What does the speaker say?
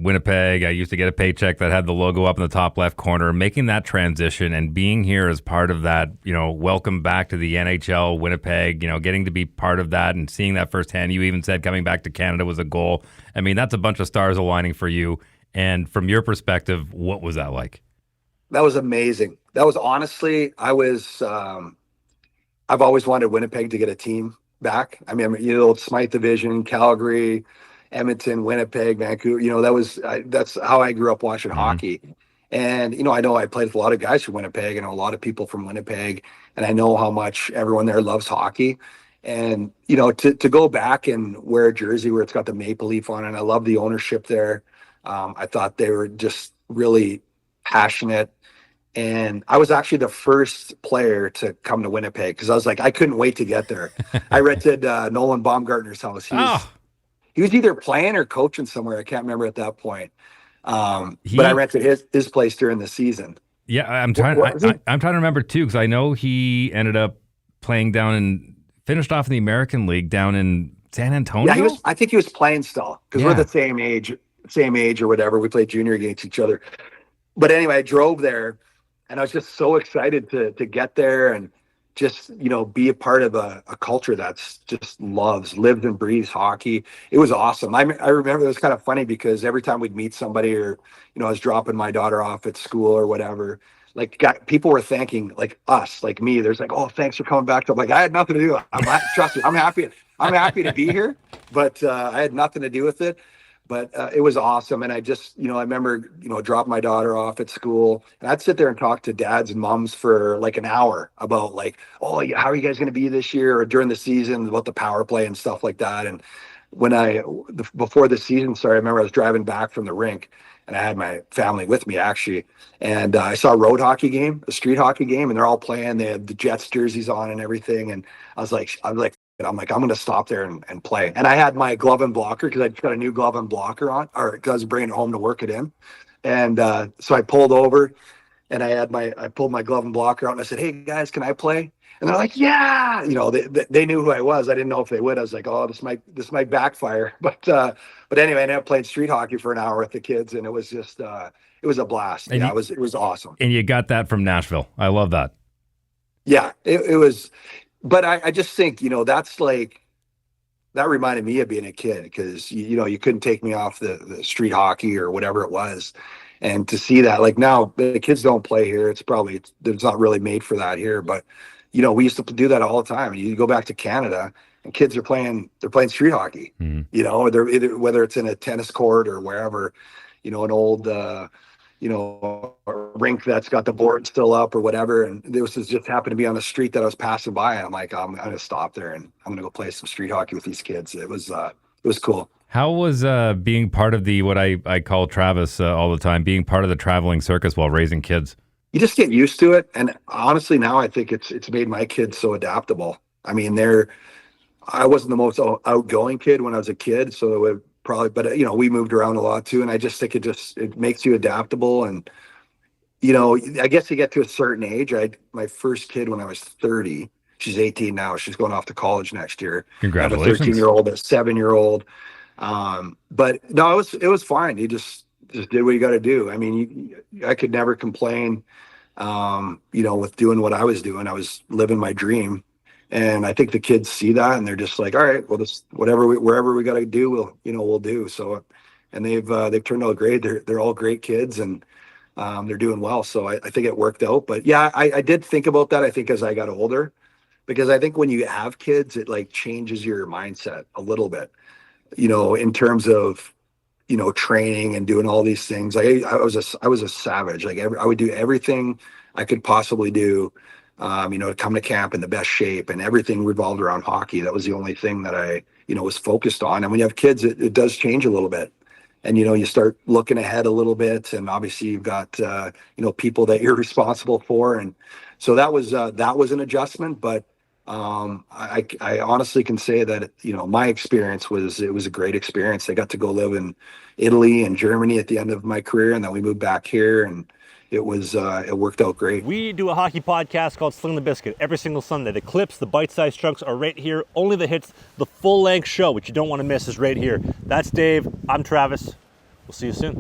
Winnipeg. I used to get a paycheck that had the logo up in the top left corner. Making that transition and being here as part of that, welcome back to the NHL, Winnipeg, getting to be part of that and seeing that firsthand. You even said coming back to Canada was a goal. I mean, that's a bunch of stars aligning for you. And from your perspective, what was that like? That was amazing. That was honestly, I've always wanted Winnipeg to get a team back. I mean, Smythe Division, Calgary, Edmonton, Winnipeg, Vancouver, that's how I grew up watching hockey. And, I know I played with a lot of guys from Winnipeg and a lot of people from Winnipeg, and I know how much everyone there loves hockey. And, to go back and wear a jersey where it's got the maple leaf on it, and I love the ownership there. I thought they were just really passionate. And I was actually the first player to come to Winnipeg because I was like, I couldn't wait to get there. I rented Nolan Baumgartner's house. He was either playing or coaching somewhere. I can't remember at that point. But I rented his place during the season. Yeah, I'm trying to remember too, because I know he ended up playing finished off in the American League down in San Antonio. Yeah, I think he was playing still because we're the same age or whatever. We played junior against each other. But anyway, I drove there, and I was just so excited to get there and just, be a part of a culture that's just lives and breathes hockey. It was awesome. I remember it was kind of funny because every time we'd meet somebody or, I was dropping my daughter off at school or whatever, people were thanking us, like me. There's like, oh, thanks for coming back. I'm like, I had nothing to do. Trust me, I'm happy to be here, but I had nothing to do with it. But it was awesome. And I just, I remember, dropping my daughter off at school, and I'd sit there and talk to dads and moms for an hour about oh, how are you guys going to be this year or during the season, about the power play and stuff like that. And before the season started, I remember I was driving back from the rink, and I had my family with me actually. And I saw a road hockey game, a street hockey game, and they're all playing. They had the Jets jerseys on and everything. And I'm like, I'm going to stop there and play. And I had my glove and blocker because I got a new glove and blocker on, or because I was bringing it home to work it in. And so I pulled over, and I pulled my glove and blocker out, and I said, hey guys, can I play? And they're like, yeah, they knew who I was. I didn't know if they would. I was like, oh, this might backfire. But anyway, I ended up playing street hockey for an hour with the kids, and it was just, it was a blast. And it was awesome. And you got that from Nashville. I love that. Yeah, it was. But I just think, that's that reminded me of being a kid because, you couldn't take me off the street hockey or whatever it was. And to see that, now the kids don't play here. It's not really made for that here. But, we used to do that all the time. You go back to Canada and kids they're playing street hockey, or they're either, whether it's in a tennis court or wherever, an old, a rink that's got the board still up or whatever. And this just happened to be on the street that I was passing by. And I'm like, I'm going to stop there and I'm going to go play some street hockey with these kids. It was cool. How was being part of what I call Travis all the time, being part of the traveling circus while raising kids? You just get used to it. And honestly, now I think it's made my kids so adaptable. I mean, I wasn't the most outgoing kid when I was a kid. So it would probably, but we moved around a lot too. And I just think it makes you adaptable. And, I guess you get to a certain age. My first kid when I was 30, she's 18 now. She's going off to college next year. Congratulations. I have a 13-year-old, a 7-year-old. But no, it was fine. You just did what you got to do. I mean, I could never complain, with doing what I was doing. I was living my dream. And I think the kids see that and they're just like, all right, well, wherever we got to do, we'll do. So, and they've turned out great. They're all great kids and they're doing well. So I think it worked out. But yeah, I did think about that. I think as I got older, because I think when you have kids, it changes your mindset a little bit, in terms of, training and doing all these things. I was a savage. I would do everything I could possibly do. To come to camp in the best shape, and everything revolved around hockey. That was the only thing that I, was focused on. And when you have kids, it does change a little bit. And, you start looking ahead a little bit, and obviously you've got, people that you're responsible for. And so that was an adjustment, but I honestly can say that, my experience it was a great experience. I got to go live in Italy and Germany at the end of my career. And then we moved back here, and it worked out great. We do a hockey podcast called Sling the Biscuit every single Sunday. The clips, the bite-sized chunks are right here. Only the hits, the full-length show, which you don't want to miss, is right here. That's Dave. I'm Travis. We'll see you soon.